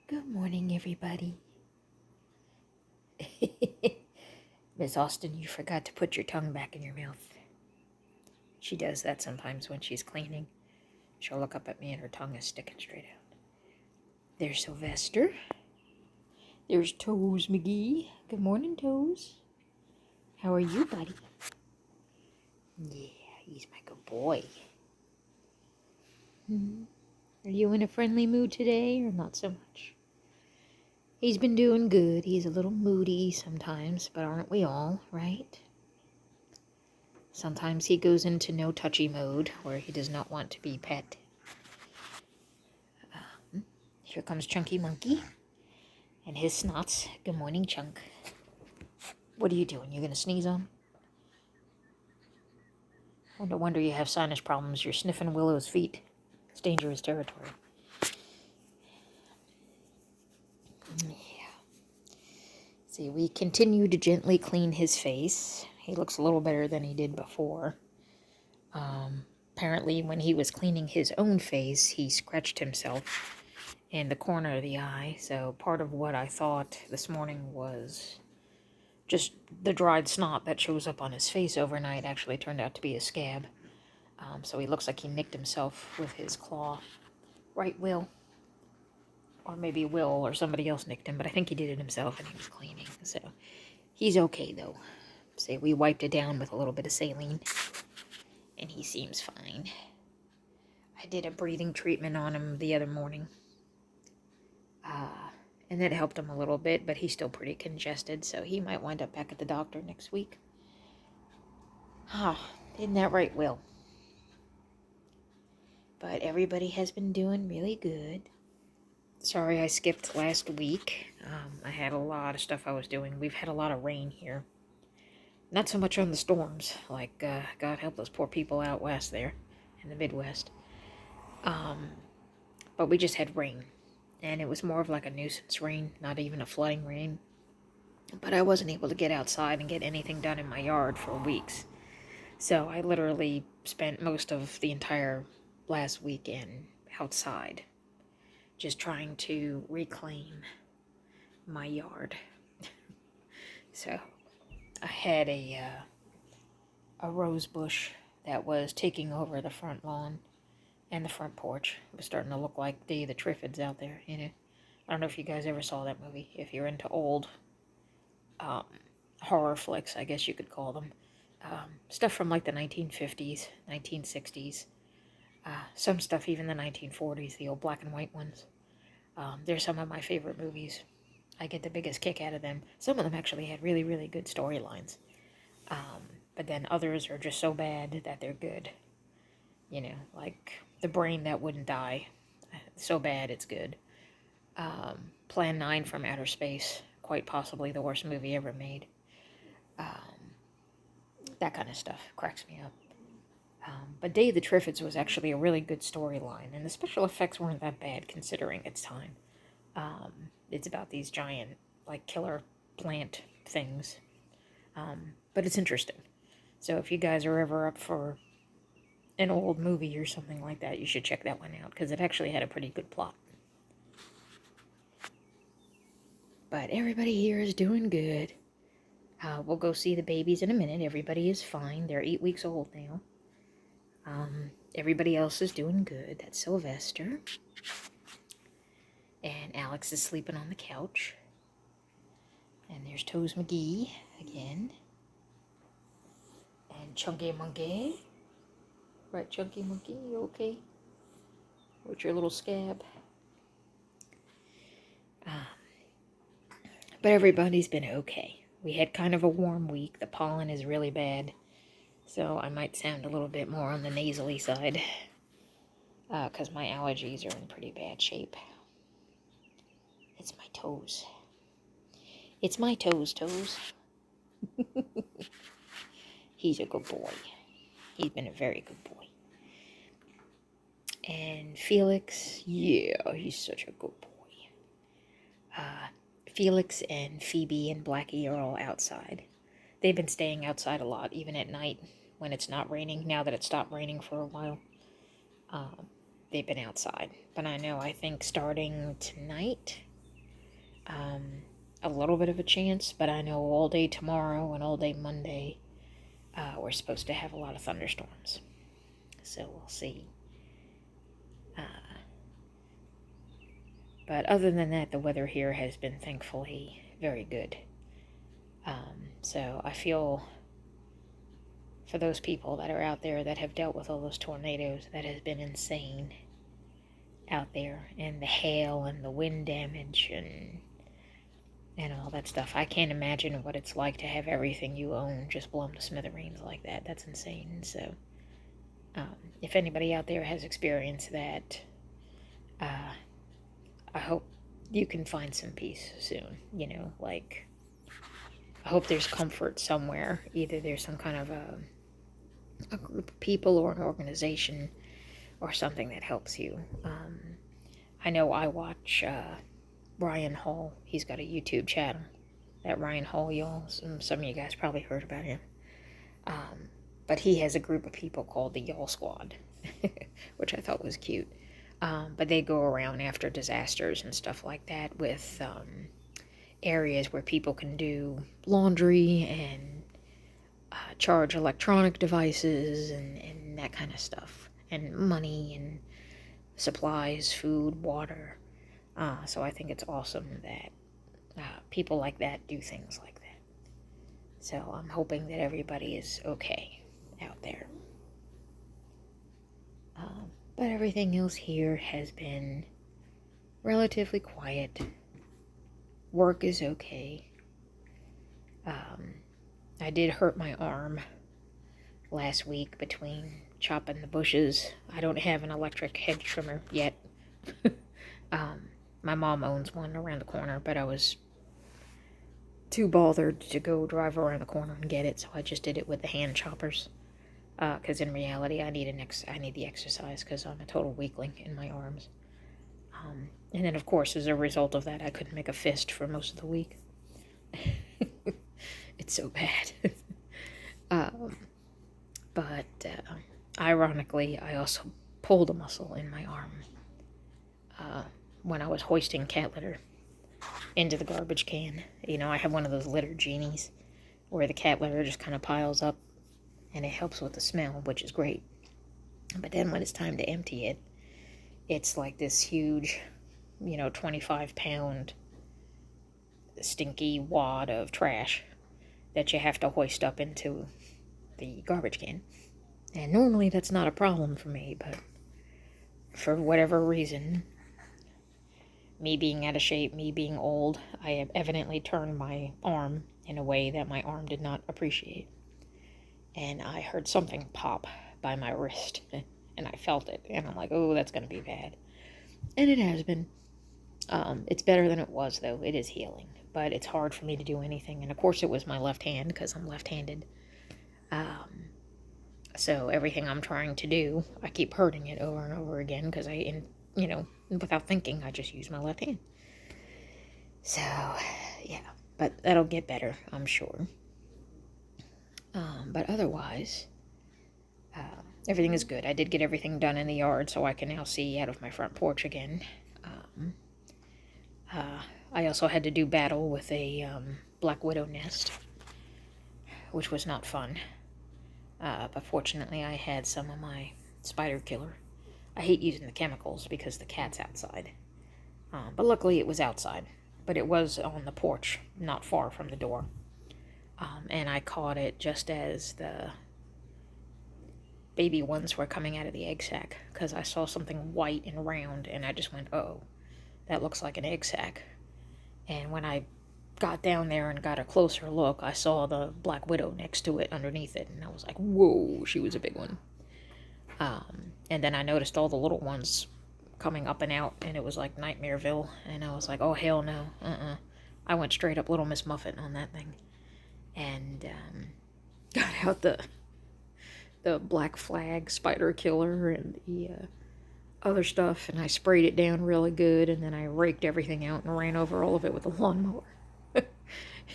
Good morning, everybody. Miss Austin, you forgot to put your tongue back in your mouth. She does that sometimes when she's cleaning. She'll look up at me and her tongue is sticking straight out. There's Sylvester. There's Toes McGee. Good morning, Toes. How are you, buddy? Yeah, he's my good boy. Are you in a friendly mood today or not so much? He's been doing good. He's a little moody sometimes, but aren't we all, right? Sometimes he goes into no touchy mode where he does not want to be pet. Here comes Chunky Monkey and his snots. Good morning, Chunk. What are you doing? You gonna sneeze on? Oh, no wonder you have sinus problems. You're sniffing Willow's feet. It's dangerous territory. Yeah. See, we continue to gently clean his face. He looks a little better than he did before. Apparently, when he was cleaning his own face, he scratched himself in the corner of the eye. So part of what I thought this morning was just the dried snot that shows up on his face overnight actually turned out to be a scab. So he looks like he nicked himself with his claw. Right, Will? Or maybe Will or somebody else nicked him, but I think he did it himself and he was cleaning. So he's okay, though. Say we wiped it down with a little bit of saline, and he seems fine. I did a breathing treatment on him the other morning. And that helped him a little bit, but he's still pretty congested, so he might wind up back at the doctor next week. Isn't that right, Will? But everybody has been doing really good. Sorry I skipped last week. I had a lot of stuff I was doing. We've had a lot of rain here. Not so much on the storms, like God help those poor people out west there, in the Midwest. But we just had rain. And it was more of like a nuisance rain, not even a flooding rain. But I wasn't able to get outside and get anything done in my yard for weeks. So I literally spent most of the entire last weekend outside, just trying to reclaim my yard. So I had a rose bush that was taking over the front lawn and the front porch. It was starting to look like Day of the Triffids out there, you know. I don't know if you guys ever saw that movie. If you're into old horror flicks, I guess you could call them. Stuff from like the 1950s, 1960s. Some stuff even the 1940s, the old black and white ones. They're some of my favorite movies. I get the biggest kick out of them. Some of them actually had really, really good storylines. But then others are just so bad that they're good. You know, like The Brain That Wouldn't Die. So bad, it's good. Plan 9 from Outer Space. Quite possibly the worst movie ever made. That kind of stuff cracks me up. But Day of the Triffids was actually a really good storyline, and the special effects weren't that bad considering its time. It's about these giant, like, killer plant things. But it's interesting. So if you guys are ever up for an old movie or something like that, you should check that one out, because it actually had a pretty good plot. But everybody here is doing good. We'll go see the babies in a minute. Everybody is fine. They're 8 weeks old now. Everybody else is doing good. That's Sylvester. And Alex is sleeping on the couch. And there's Toes McGee again. And Chunky Monkey. Right, Chunky Monkey, you okay? With your little scab? But everybody's been okay. We had kind of a warm week. The pollen is really bad. So I might sound a little bit more on the nasally side. Because my allergies are in pretty bad shape. It's my toes. It's my toes. He's a good boy. He's been a very good boy. And Felix, yeah, he's such a good boy. Felix and Phoebe and Blackie are all outside. They've been staying outside a lot, even at night when it's not raining. Now that it stopped raining for a while, they've been outside. But I think starting tonight, a little bit of a chance, but I know all day tomorrow and all day Monday, we're supposed to have a lot of thunderstorms. So we'll see. But other than that, the weather here has been thankfully very good. So I feel for those people that are out there that have dealt with all those tornadoes, that has been insane out there, and the hail and the wind damage and all that stuff. I can't imagine what it's like to have everything you own just blown to smithereens like that. That's insane. So if anybody out there has experienced that, I hope you can find some peace soon. You know, like, I hope there's comfort somewhere. Either there's some kind of a group of people or an organization or something that helps you. I know I watch Ryan Hall. He's got a YouTube channel. That Ryan Hall, y'all. Some of you guys probably heard about him. But he has a group of people called the Y'all Squad, which I thought was cute. But they go around after disasters and stuff like that with areas where people can do laundry and charge electronic devices and that kind of stuff. And money and supplies, food, water. So I think it's awesome that people like that do things like that. So I'm hoping that everybody is okay out there. But everything else here has been relatively quiet. Work is okay. I did hurt my arm last week between chopping the bushes. I don't have an electric hedge trimmer yet. My mom owns one around the corner, but I was too bothered to go drive around the corner and get it, so I just did it with the hand choppers. Because in reality, I need the exercise because I'm a total weakling in my arms. And then, of course, as a result of that, I couldn't make a fist for most of the week. It's so bad. But ironically, I also pulled a muscle in my arm when I was hoisting cat litter into the garbage can. You know, I have one of those litter genies where the cat litter just kind of piles up and it helps with the smell, which is great. But then when it's time to empty it, it's like this huge, 25-pound stinky wad of trash that you have to hoist up into the garbage can. And normally that's not a problem for me, but for whatever reason, me being out of shape, me being old, I have evidently turned my arm in a way that my arm did not appreciate. And I heard something pop by my wrist, and I felt it, and I'm like, oh, that's going to be bad. And it has been. It's better than it was, though. It is healing, but it's hard for me to do anything. And of course it was my left hand, because I'm left-handed. So everything I'm trying to do, I keep hurting it over and over again, because without thinking, I just use my left hand. So, yeah, but that'll get better, I'm sure. But otherwise, everything is good. I did get everything done in the yard, so I can now see out of my front porch again. I also had to do battle with a black widow nest, which was not fun. But fortunately, I had some of my spider killer. I hate using the chemicals because the cat's outside. But luckily, it was outside. But it was on the porch, not far from the door. And I caught it just as the baby ones were coming out of the egg sac, because I saw something white and round, and I just went, oh, that looks like an egg sac. And when I got down there and got a closer look, I saw the black widow next to it underneath it, and I was like, whoa, she was a big one. And then I noticed all the little ones coming up and out, and it was like Nightmareville, and I was like, oh, hell no, I went straight up Little Miss Muffet on that thing. And got out the Black Flag spider killer and the other stuff, and I sprayed it down really good, and then I raked everything out and ran over all of it with a lawnmower.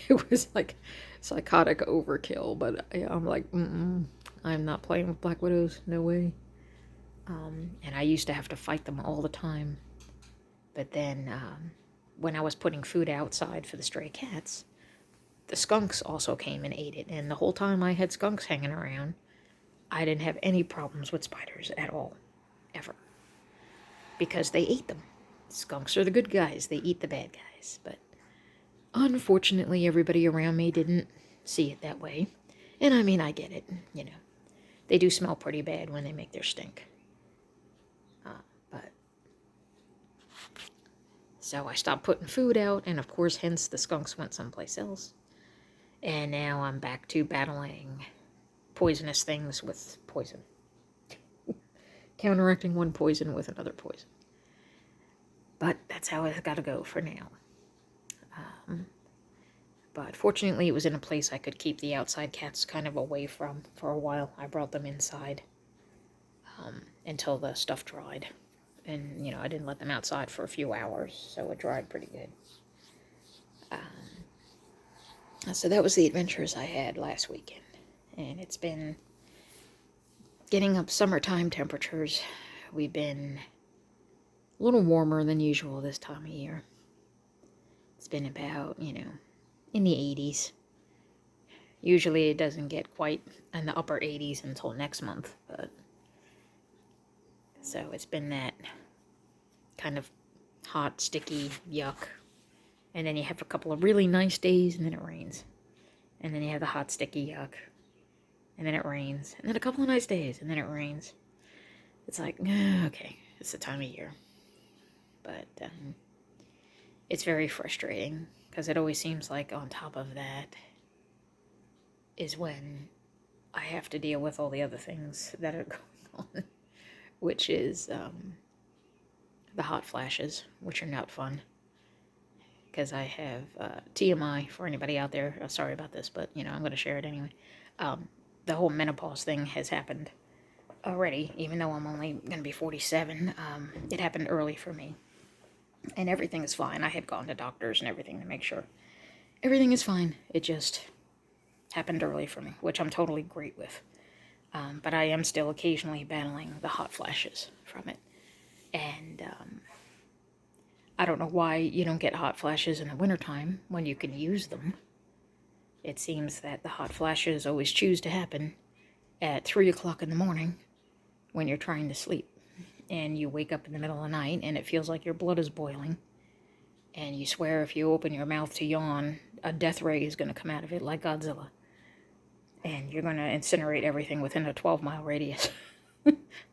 It was like psychotic overkill, but I'm like, I'm not playing with black widows, no way. And I used to have to fight them all the time, but then when I was putting food outside for the stray cats, the skunks also came and ate it. And the whole time I had skunks hanging around, I didn't have any problems with spiders at all, ever. Because they ate them. Skunks are the good guys. They eat the bad guys. But unfortunately, everybody around me didn't see it that way. And I mean, I get it, you know. They do smell pretty bad when they make their stink. But so I stopped putting food out, and of course, hence the skunks went someplace else. And now I'm back to battling poisonous things with poison. Counteracting one poison with another poison. But that's how it's got to go for now. But fortunately, it was in a place I could keep the outside cats kind of away from for a while. I brought them inside until the stuff dried. And, you know, I didn't let them outside for a few hours, so it dried pretty good. So that was the adventures I had last weekend. And it's been getting up summertime temperatures. We've been a little warmer than usual this time of year. It's been about, you know, in the 80s. Usually it doesn't get quite in the upper 80s until next month, but so it's been that kind of hot, sticky, yuck. And then you have a couple of really nice days, and then it rains. And then you have the hot, sticky yuck. And then it rains. And then a couple of nice days, and then it rains. It's like, okay, it's the time of year. But it's very frustrating, because it always seems like on top of that is when I have to deal with all the other things that are going on. Which is the hot flashes, which are not fun. Because I have TMI for anybody out there. Oh, sorry about this, but, you know, I'm going to share it anyway. The whole menopause thing has happened already, even though I'm only going to be 47. It happened early for me. And everything is fine. I had gone to doctors and everything to make sure everything is fine. It just happened early for me, which I'm totally great with. But I am still occasionally battling the hot flashes from it. And I don't know why you don't get hot flashes in the wintertime when you can use them. It seems that the hot flashes always choose to happen at 3 o'clock in the morning when you're trying to sleep. And you wake up in the middle of the night and it feels like your blood is boiling. And you swear if you open your mouth to yawn, a death ray is going to come out of it like Godzilla. And you're going to incinerate everything within a 12-mile radius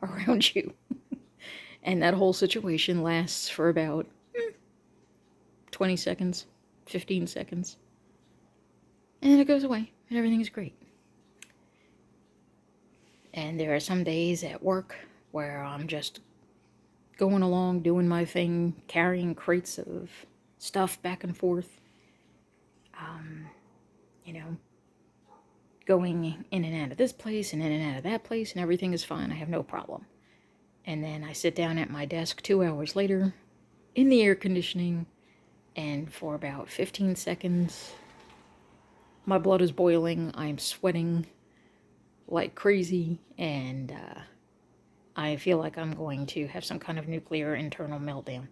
around you. And that whole situation lasts for about 20 seconds, 15 seconds. And then it goes away, and everything is great. And there are some days at work where I'm just going along, doing my thing, carrying crates of stuff back and forth. You know, going in and out of this place and in and out of that place, and everything is fine. I have no problem. And then I sit down at my desk 2 hours later in the air conditioning, and for about 15 seconds, my blood is boiling. I'm sweating like crazy, and I feel like I'm going to have some kind of nuclear internal meltdown.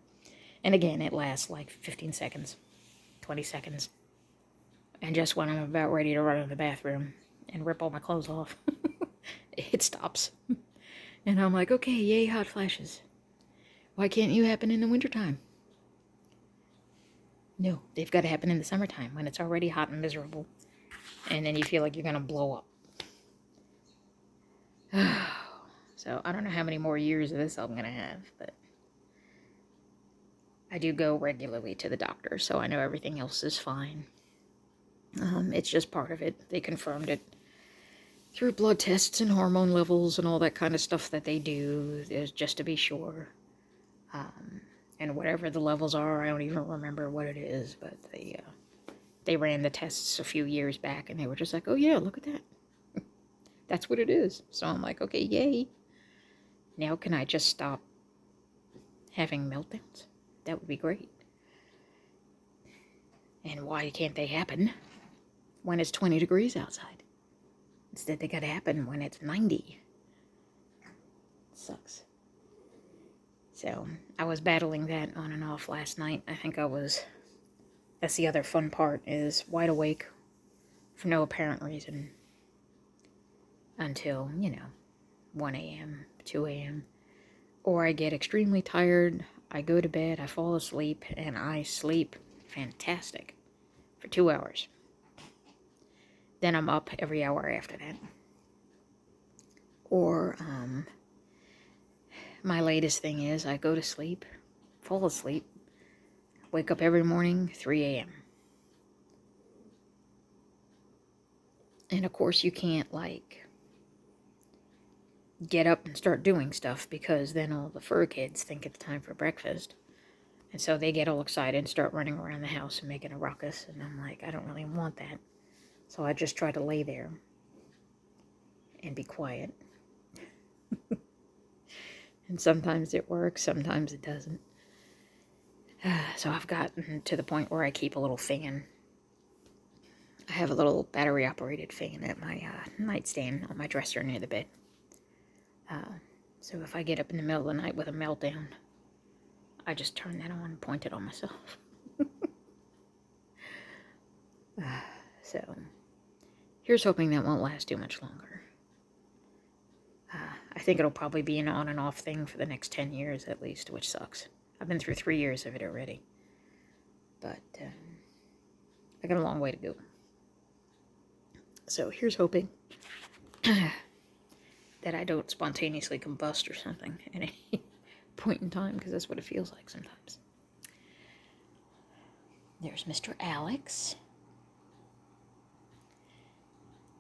And again, it lasts like 15 seconds, 20 seconds. And just when I'm about ready to run to the bathroom and rip all my clothes off, it stops. And I'm like, okay, yay, hot flashes. Why can't you happen in the wintertime? No, they've got to happen in the summertime when it's already hot and miserable. And then you feel like you're going to blow up. So I don't know how many more years of this I'm going to have, but I do go regularly to the doctor, so I know everything else is fine. It's just part of it. They confirmed it through blood tests and hormone levels and all that kind of stuff that they do, is just to be sure. And whatever the levels are, I don't even remember what it is, but they ran the tests a few years back, and they were just like, oh yeah, look at that. That's what it is. So I'm like, okay, yay. Now can I just stop having meltdowns? That would be great. And why can't they happen when it's 20 degrees outside? Instead, they gotta happen when it's 90. Sucks. So I was battling that on and off last night. That's the other fun part, is wide awake for no apparent reason until, 1 a.m., 2 a.m. Or I get extremely tired, I go to bed, I fall asleep, and I sleep fantastic for 2 hours. Then I'm up every hour after that. Or, my latest thing is I go to sleep, fall asleep, wake up every morning, 3 a.m. And of course you can't, get up and start doing stuff, because then all the fur kids think it's time for breakfast. And so they get all excited and start running around the house and making a ruckus. And I'm like, I don't really want that. So I just try to lay there and be quiet. And sometimes it works, sometimes it doesn't. So I've gotten to the point where I keep a little fan. I have a little battery-operated fan at my nightstand on my dresser near the bed. So if I get up in the middle of the night with a meltdown, I just turn that on and point it on myself. So here's hoping that won't last too much longer. I think it'll probably be an on and off thing for the next 10 years at least, which sucks. I've been through 3 years of it already. But I got a long way to go. So here's hoping that I don't spontaneously combust or something at any point in time, because that's what it feels like sometimes. There's Mr. Alex.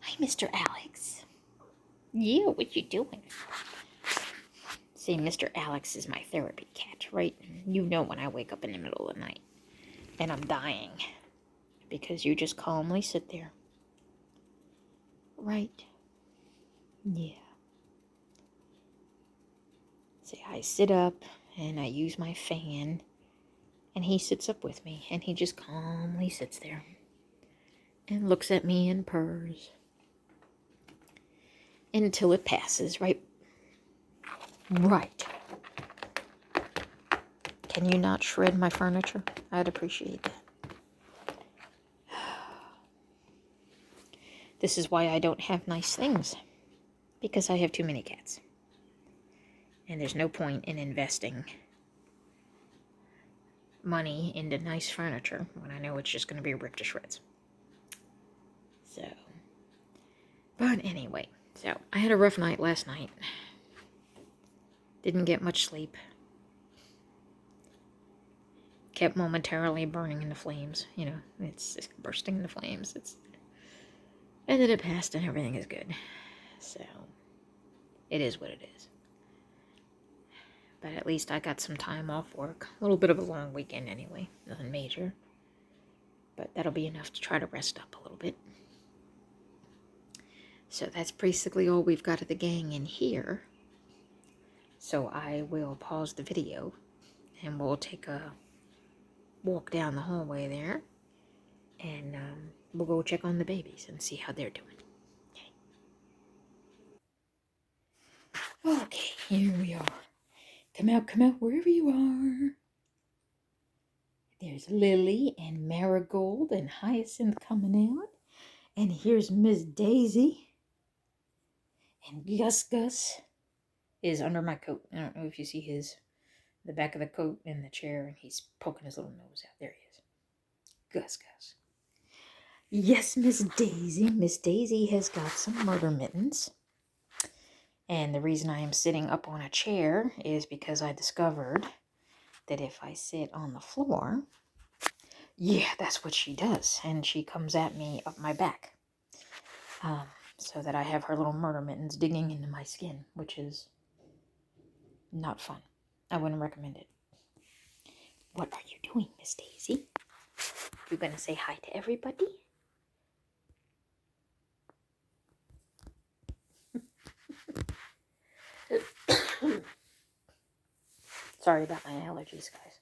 Hi, Mr. Alex. Yeah, what you doing? See, Mr. Alex is my therapy cat, right? You know when I wake up in the middle of the night and I'm dying, because you just calmly sit there. Right? Yeah. See, I sit up and I use my fan, and he sits up with me, and he just calmly sits there and looks at me and purrs until it passes, right? Right. Can you not shred my furniture? I'd appreciate that. This is why I don't have nice things, because I have too many cats. And there's no point in investing money into nice furniture when I know it's just going to be ripped to shreds. So, but anyway, so I had a rough night last night. Didn't get much sleep. Kept momentarily burning into flames. It's bursting into flames. And then it passed and everything is good. So, it is what it is. But at least I got some time off work. A little bit of a long weekend anyway. Nothing major. But that'll be enough to try to rest up a little bit. So that's basically all we've got of the gang in here. So I will pause the video and we'll take a walk down the hallway there. And we'll go check on the babies and see how they're doing. Okay, here we are. Come out, wherever you are. There's Lily and Marigold and Hyacinth coming out. And here's Miss Daisy. And Gus is under my coat. I don't know if you see the back of the coat in the chair, and he's poking his little nose out. There he is. Gus. Yes, Miss Daisy. Miss Daisy has got some murder mittens. And the reason I am sitting up on a chair is because I discovered that if I sit on the floor, yeah, that's what she does. And she comes at me up my back. So that I have her little murder mittens digging into my skin, which is not fun. I wouldn't recommend it. What are you doing, Miss Daisy? You gonna say hi to everybody? Sorry about my allergies, guys.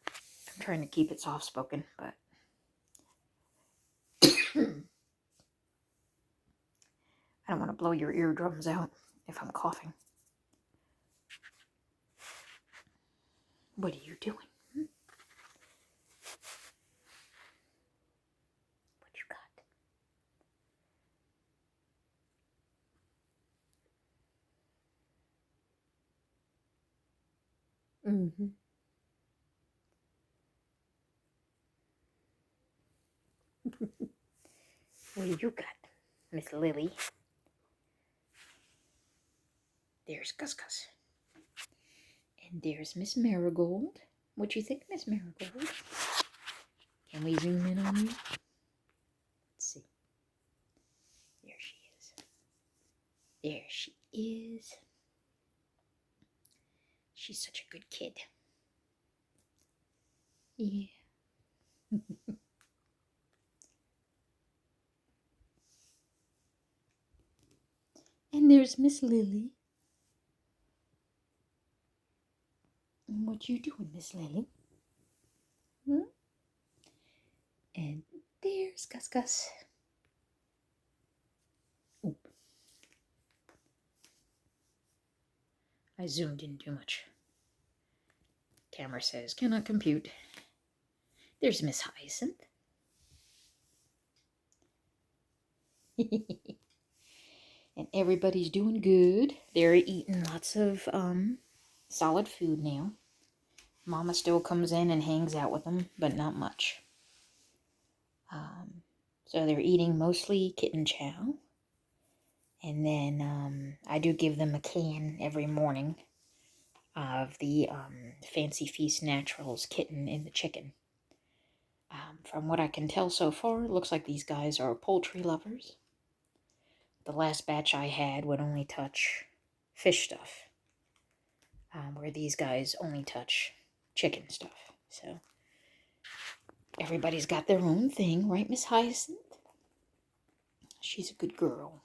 I'm trying to keep it soft-spoken, but I don't want to blow your eardrums out if I'm coughing. What are you doing? What you got? Mm-hmm. What do you got, Miss Lily? There's Gus Gus. And there's Miss Marigold. What you think, Miss Marigold? Can we zoom in on you? Let's see. There she is. There she is. She's such a good kid. Yeah. And there's Miss Lily. And what you doing, Miss Lily? Hmm? And there's Gus Gus. Oop. I zoomed in too much. Camera says, cannot compute. There's Miss Hyacinth. And everybody's doing good. They're eating lots of solid food now. Mama still comes in and hangs out with them, but not much. So they're eating mostly kitten chow. And then I do give them a can every morning of the Fancy Feast Naturals kitten and the chicken. From what I can tell so far, it looks like these guys are poultry lovers. The last batch I had would only touch fish stuff, where these guys only touch chicken stuff. So everybody's got their own thing, right, Miss Hyacinth? She's a good girl.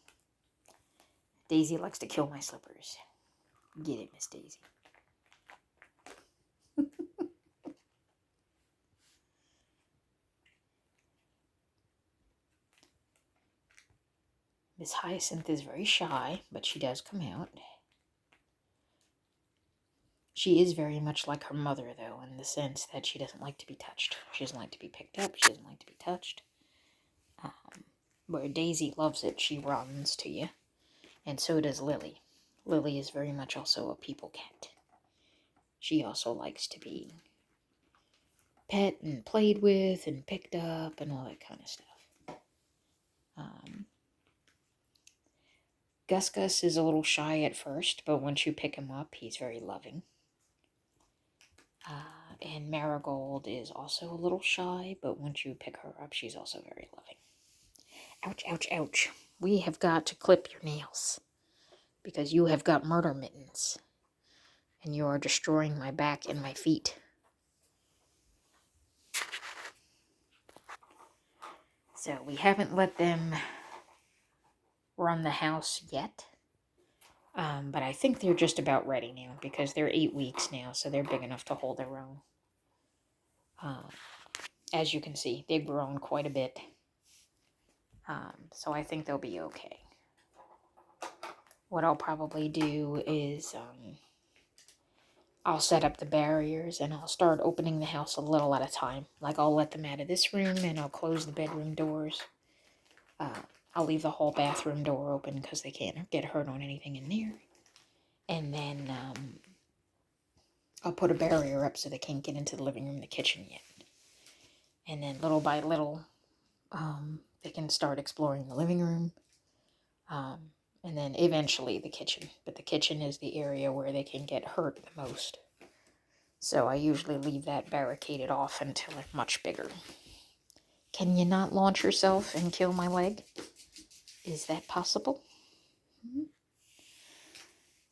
Daisy likes to kill my slippers. Get it, Miss Daisy. Miss Hyacinth is very shy, but she does come out. She is very much like her mother, though, in the sense that she doesn't like to be touched. She doesn't like to be picked up. She doesn't like to be touched. Where Daisy loves it, she runs to you. And so does Lily. Lily is very much also a people cat. She also likes to be pet and played with and picked up and all that kind of stuff. Gus Gus is a little shy at first, but once you pick him up, he's very loving. And Marigold is also a little shy, but once you pick her up, she's also very loving. Ouch, ouch, ouch. We have got to clip your nails because you have got murder mittens and you are destroying my back and my feet. So we haven't let them run the house yet. But I think they're just about ready now because they're 8 weeks now, so they're big enough to hold their own. As you can see, they've grown quite a bit. So I think they'll be okay. What I'll probably do is I'll set up the barriers and I'll start opening the house a little at a time. Like I'll let them out of this room and I'll close the bedroom doors. I'll leave the whole bathroom door open because they can't get hurt on anything in there. And then I'll put a barrier up so they can't get into the living room and the kitchen yet. And then little by little, they can start exploring the living room. And then eventually the kitchen. But the kitchen is the area where they can get hurt the most. So I usually leave that barricaded off until they're much bigger. Can you not launch yourself and kill my leg? Is that possible?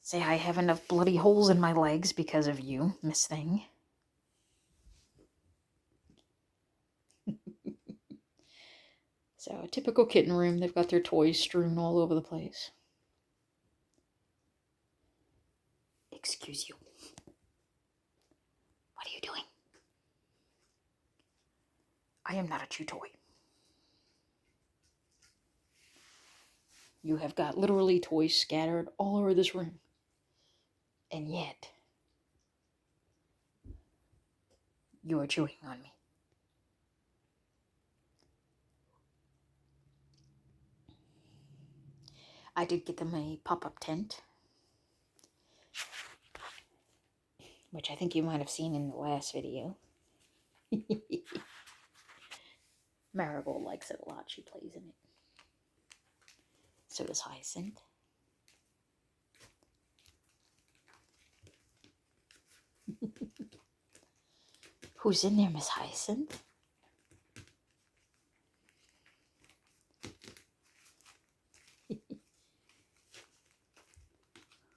Say I have enough bloody holes in my legs because of you, Miss Thing. So, a typical kitten room. They've got their toys strewn all over the place. Excuse you. What are you doing? I am not a chew toy. You have got literally toys scattered all over this room. And yet, You are chewing on me. I did get them a pop-up tent, which I think you might have seen in the last video. Marigold likes it a lot. She plays in it. So does Hyacinth. Who's in there, Miss Hyacinth?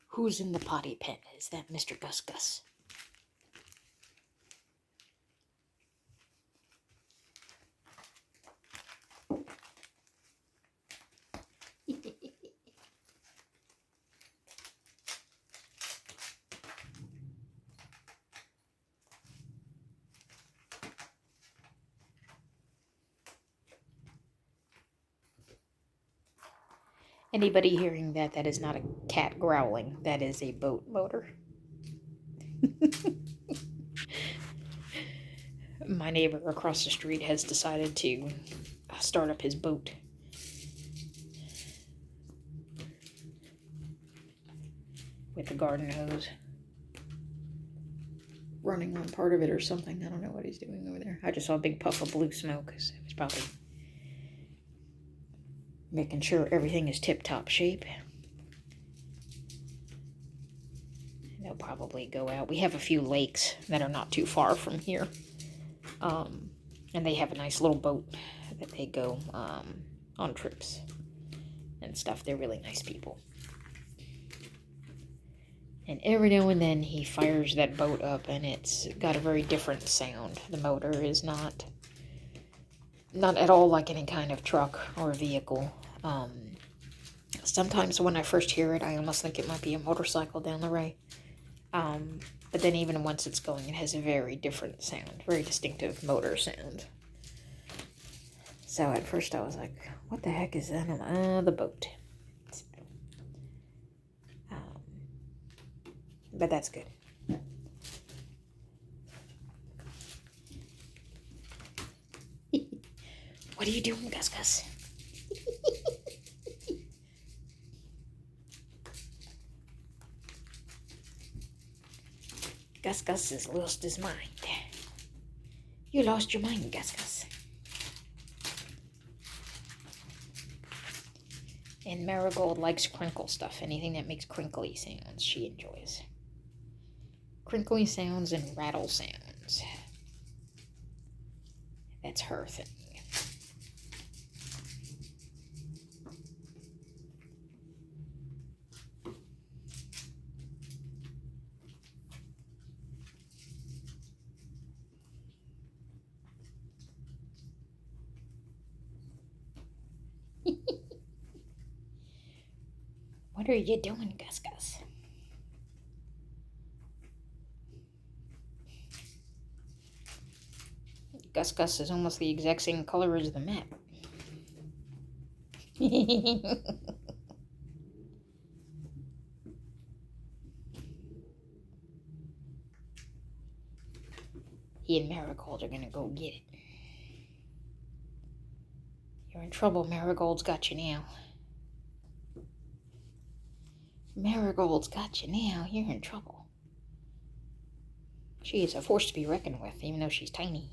Who's in the potty pen? Is that Mr. Gus Gus? Anybody hearing that, that is not a cat growling. That is a boat motor. My neighbor across the street has decided to start up his boat. With the garden hose. Running on part of it or something. I don't know what he's doing over there. I just saw a big puff of blue smoke. So it was probably making sure everything is tip-top shape. They'll probably go out. We have a few lakes that are not too far from here. And they have a nice little boat that they go on trips and stuff. They're really nice people. And every now and then he fires that boat up and it's got a very different sound. The motor is not at all like any kind of truck or vehicle. Sometimes when I first hear it, I almost think it might be a motorcycle down the way. But then even once it's going, it has a very different sound, very distinctive motor sound. So at first I was like, what the heck is that? The boat. So, but that's good. What are you doing, Gus Gus? Gus Gus has lost his mind. You lost your mind, Gus Gus. And Marigold likes crinkle stuff. Anything that makes crinkly sounds, she enjoys. Crinkly sounds and rattle sounds. That's her thing. What are you doing, Gus Gus? Gus Gus is almost the exact same color as the map. He and Marigold are gonna go get it. You're in trouble. Marigold's got you now. Marigold's got you now. You're in trouble. She is a force to be reckoned with, even though she's tiny.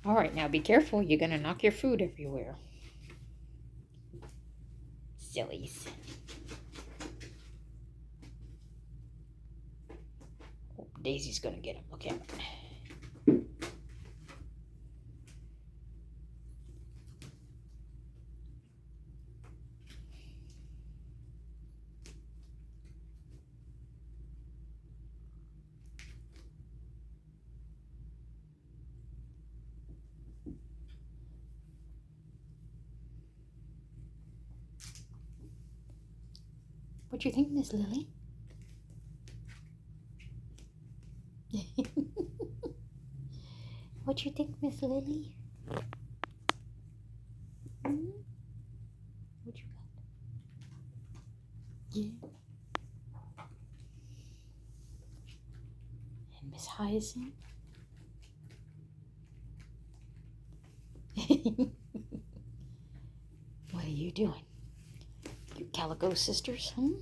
All right, now be careful. You're going to knock your food everywhere. Sillies. Oh, Daisy's going to get him. Look at him. What you think, Miss Lily? What you think, Miss Lily? Hmm? What you got? Yeah. And Miss Hyacinth? What are you doing? You Calico sisters, hmm?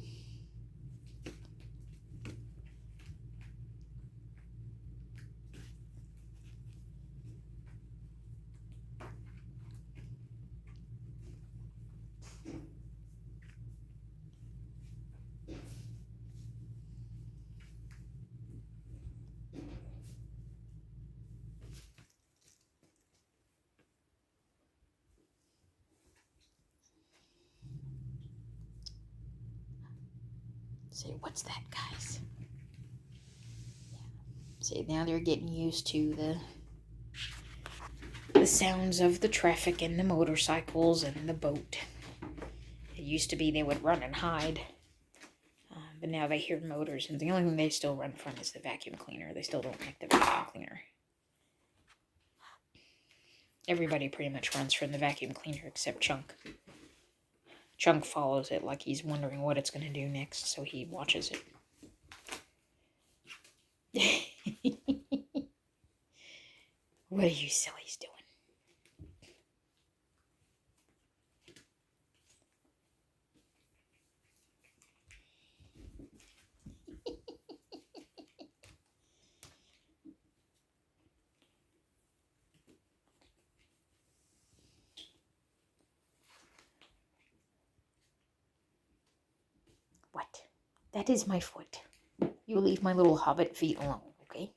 Say, what's that, guys? Yeah. See, now they're getting used to the sounds of the traffic and the motorcycles and the boat. It used to be they would run and hide, but now they hear motors, and the only thing they still run from is the vacuum cleaner. They still don't like the vacuum cleaner. Everybody pretty much runs from the vacuum cleaner except Chunk. Chunk follows it like he's wondering what it's going to do next, so he watches it. What are you sillies doing? What? That is my foot. You leave my little hobbit feet alone, okay?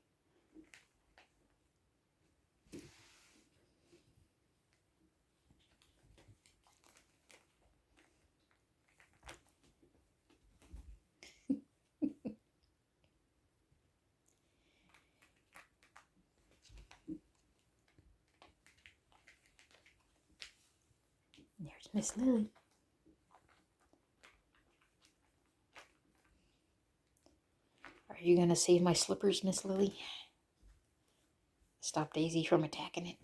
There's Miss Lily. Are you gonna save my slippers, Miss Lily? Stop Daisy from attacking it.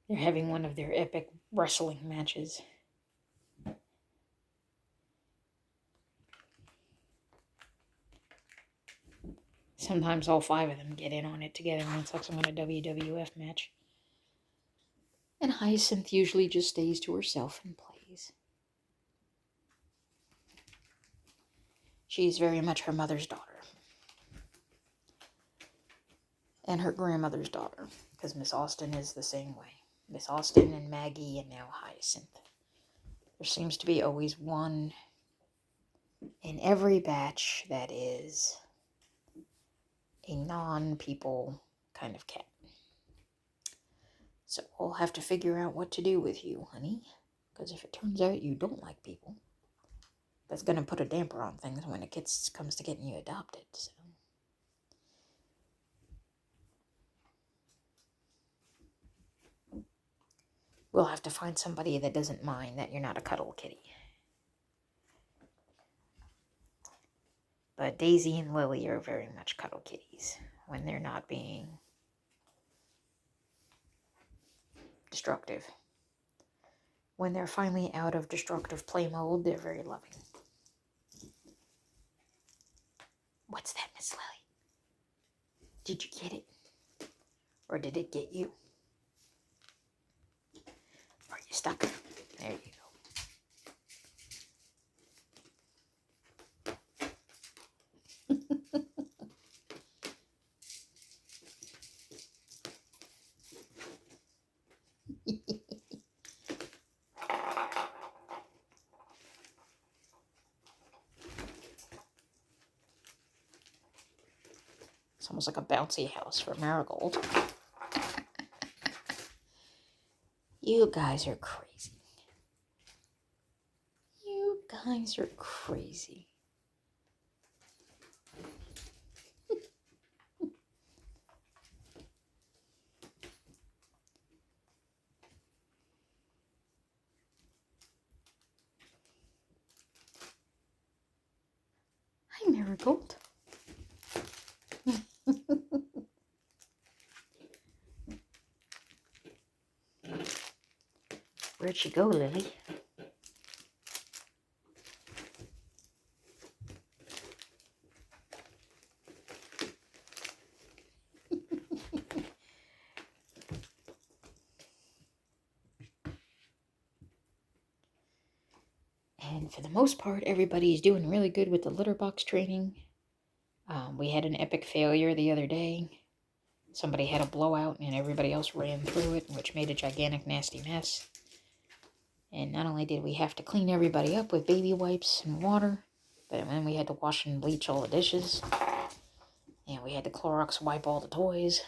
They're having one of their epic wrestling matches. Sometimes all 5 of them get in on it together and it's like some kind of WWF match. And Hyacinth usually just stays to herself and plays. She's very much her mother's daughter. And her grandmother's daughter. Because Miss Austen is the same way. Miss Austen and Maggie and now Hyacinth. There seems to be always one in every batch that is a non-people kind of cat. So we'll have to figure out what to do with you, honey. Because if it turns out you don't like people, that's going to put a damper on things when it comes to getting you adopted. So. We'll have to find somebody that doesn't mind that you're not a cuddle kitty. But Daisy and Lily are very much cuddle kitties when they're not being destructive. When they're finally out of destructive play mode, they're very loving. What's that, Miss Lily? Did you get it? Or did it get you? Are you stuck? There you go. It's almost like a bouncy house for Marigold. You guys are crazy. You guys are crazy. Hi, Marigold. Where'd she go, Lily? And for the most part, everybody's doing really good with the litter box training. We had an epic failure the other day. Somebody had a blowout and everybody else ran through it, which made a gigantic, nasty mess. And not only did we have to clean everybody up with baby wipes and water, but then we had to wash and bleach all the dishes. And we had to Clorox wipe all the toys.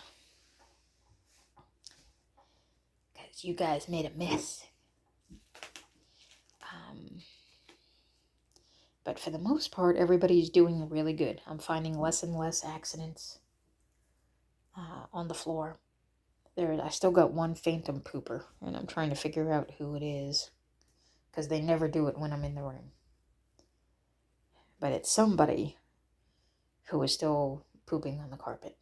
Because you guys made a mess. But for the most part, everybody's doing really good. I'm finding less and less accidents on the floor. I still got one phantom pooper, and I'm trying to figure out who it is. Because they never do it when I'm in the room. But it's somebody who is still pooping on the carpet.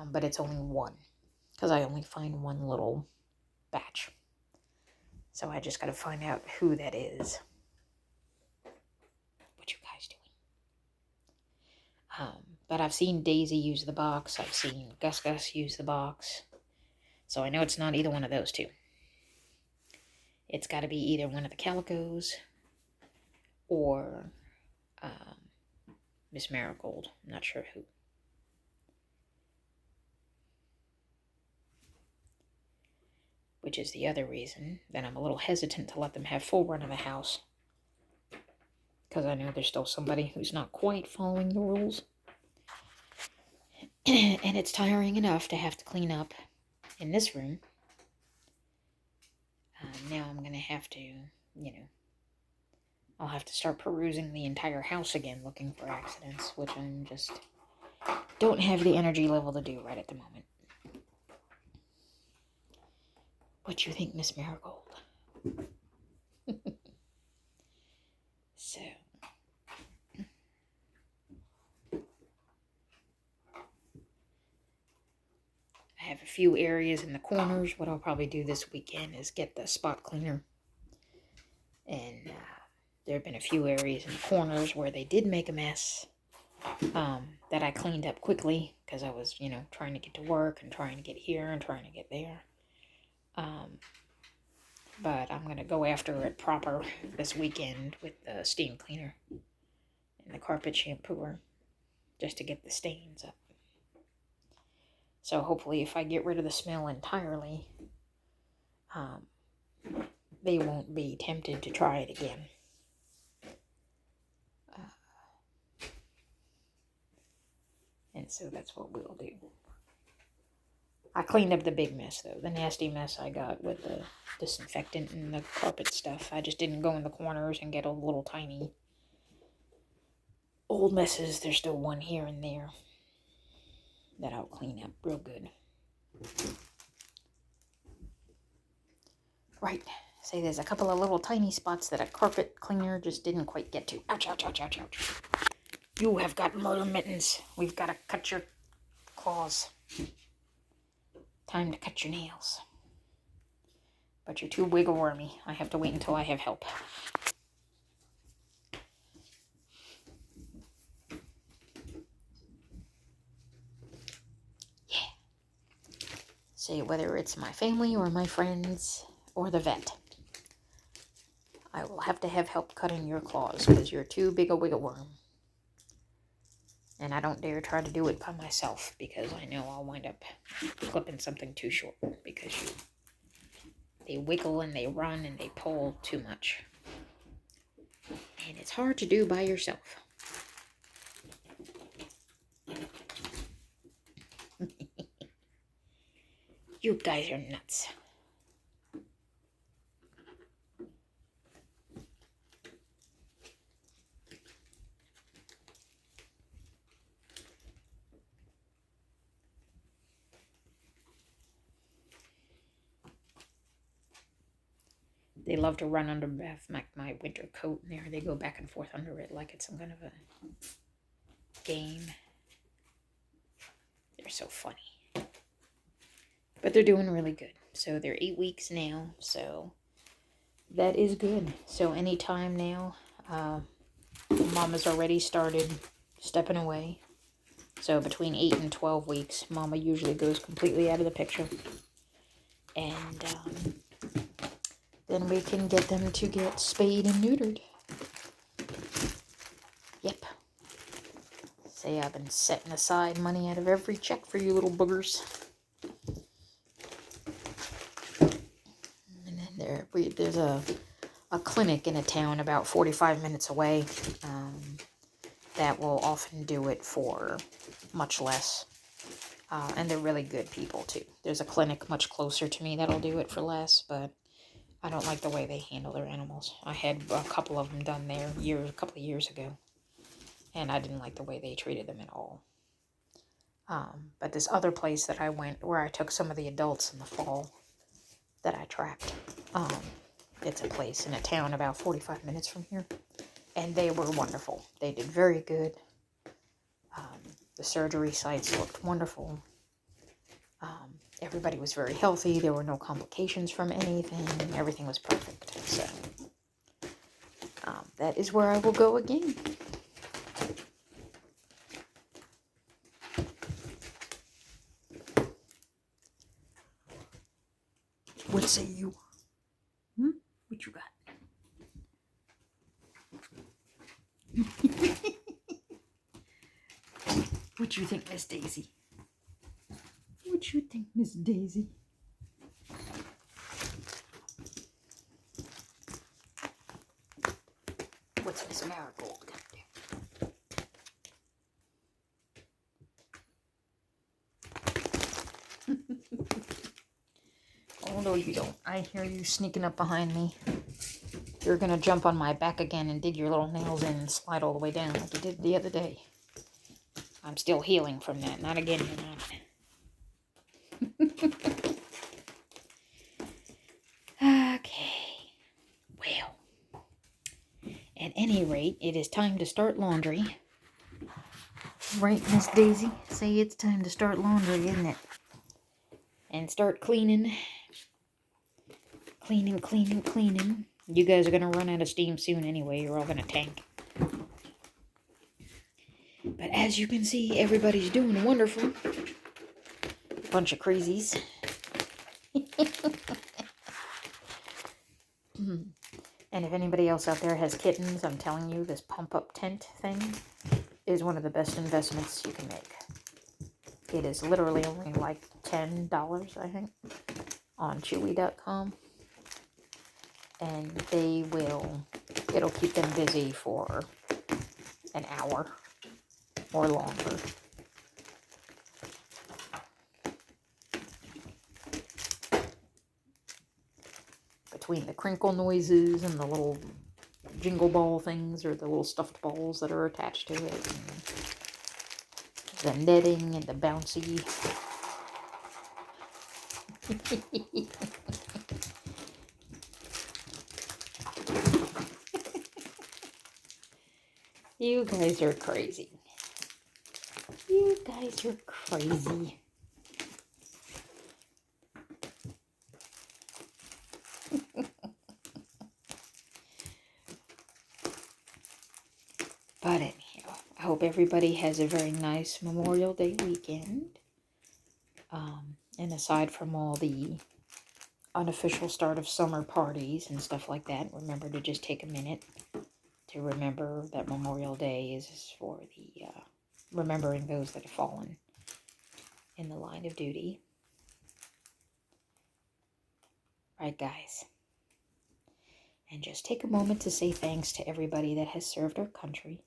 But it's only one. Because I only find one little batch. So I just got to find out who that is. What you guys doing? But I've seen Daisy use the box. I've seen Gus use the box. So I know it's not either one of those two. It's got to be either one of the Calicos or Miss Marigold. I'm not sure who. Which is the other reason that I'm a little hesitant to let them have full run of the house. Because I know there's still somebody who's not quite following the rules. And it's tiring enough to have to clean up in this room. Now I'm going to have to, I'll have to start perusing the entire house again looking for accidents, which I'm just don't have the energy level to do right at the moment. What you think, Miss Marigold? So, I have a few areas in the corners. What I'll probably do this weekend is get the spot cleaner. And there have been a few areas in the corners where they did make a mess that I cleaned up quickly because I was, trying to get to work and trying to get here and trying to get there. But I'm going to go after it proper this weekend with the steam cleaner and the carpet shampooer just to get the stains up. So hopefully if I get rid of the smell entirely, they won't be tempted to try it again. And so that's what we'll do. I cleaned up the big mess, though. The nasty mess I got with the disinfectant and the carpet stuff. I just didn't go in the corners and get all the little tiny old messes. There's still one here and there that I'll clean up real good. Right. Say there's a couple of little tiny spots that a carpet cleaner just didn't quite get to. Ouch, ouch, ouch, ouch, ouch. You have got murder mittens. We've got to cut your claws. Time to cut your nails. But you're too wiggle wormy. I have to wait until I have help. Yeah. Say whether it's my family or my friends or the vet. I will have to have help cutting your claws because you're too big a wiggle worm. And I don't dare try to do it by myself because I know I'll wind up clipping something too short because because they wiggle and they run and they pull too much. And it's hard to do by yourself. You guys are nuts. They love to run under my winter coat in there. They go back and forth under it like it's some kind of a game. They're so funny. But they're doing really good. So they're 8 weeks now. So that is good. So anytime now, Mama's already started stepping away. So between 8 and 12 weeks, Mama usually goes completely out of the picture. And then we can get them to get spayed and neutered. Yep. Say I've been setting aside money out of every check for you little boogers. And then there's a clinic in a town about 45 minutes away that will often do it for much less. And they're really good people too. There's a clinic much closer to me that'll do it for less, but I don't like the way they handle their animals. I had a couple of them done there a couple of years ago, and I didn't like the way they treated them at all. But this other place that I went, where I took some of the adults in the fall that I trapped, it's a place in a town about 45 minutes from here, and they were wonderful. They did very good. The surgery sites looked wonderful. Everybody was very healthy. There were no complications from anything. Everything was perfect. So that is where I will go again. What say you? What you got? What you think, Miss Daisy? What you think, Miss Daisy? What's Miss Marigold gonna do? Oh no, you don't. I hear you sneaking up behind me. You're gonna jump on my back again and dig your little nails in and slide all the way down like you did the other day. I'm still healing from that. Not again, you're not. Okay. Well, at any rate, it is time to start laundry. Right, Miss Daisy? Say it's time to start laundry, isn't it? And start cleaning. Cleaning. You guys are going to run out of steam soon anyway. You're all going to tank. But as you can see, everybody's doing wonderful. Bunch of crazies. And if anybody else out there has kittens, I'm telling you, this pump-up tent thing is one of the best investments you can make. It is literally only like $10, I think, on Chewy.com. And it'll keep them busy for an hour or longer. Between the crinkle noises and the little jingle ball things, or the little stuffed balls that are attached to it, and the netting and the bouncy. You guys are crazy. You guys are crazy. But anyhow, I hope everybody has a very nice Memorial Day weekend. And aside from all the unofficial start of summer parties and stuff like that, remember to just take a minute to remember that Memorial Day is for the remembering those that have fallen in the line of duty. Right, guys. And just take a moment to say thanks to everybody that has served our country.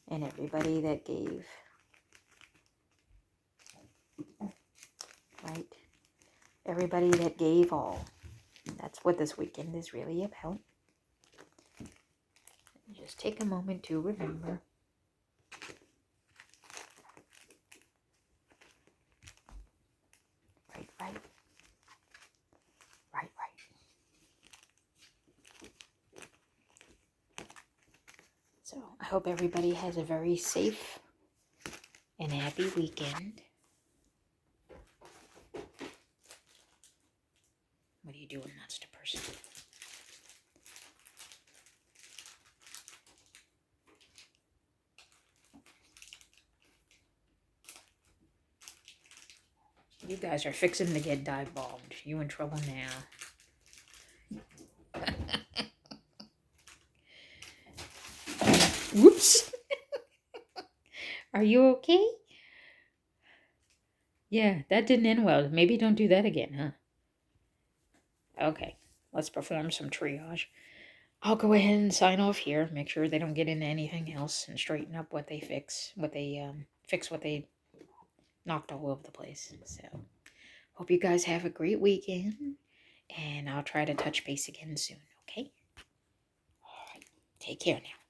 And everybody that gave. Right? Everybody that gave all. That's what this weekend is really about. Just take a moment to remember. Right, right. Right, right. So I hope everybody has a very safe and happy weekend. What are you doing, monster person? You guys are fixing to get dive bombed. You in trouble now. Whoops. Are you okay? Yeah, that didn't end well. Maybe don't do that again, huh? Okay, let's perform some triage. I'll go ahead and sign off here. Make sure they don't get into anything else and straighten up what they fix. Fix what they knocked all over the place. So, hope you guys have a great weekend. And I'll try to touch base again soon, okay? All right. Take care now.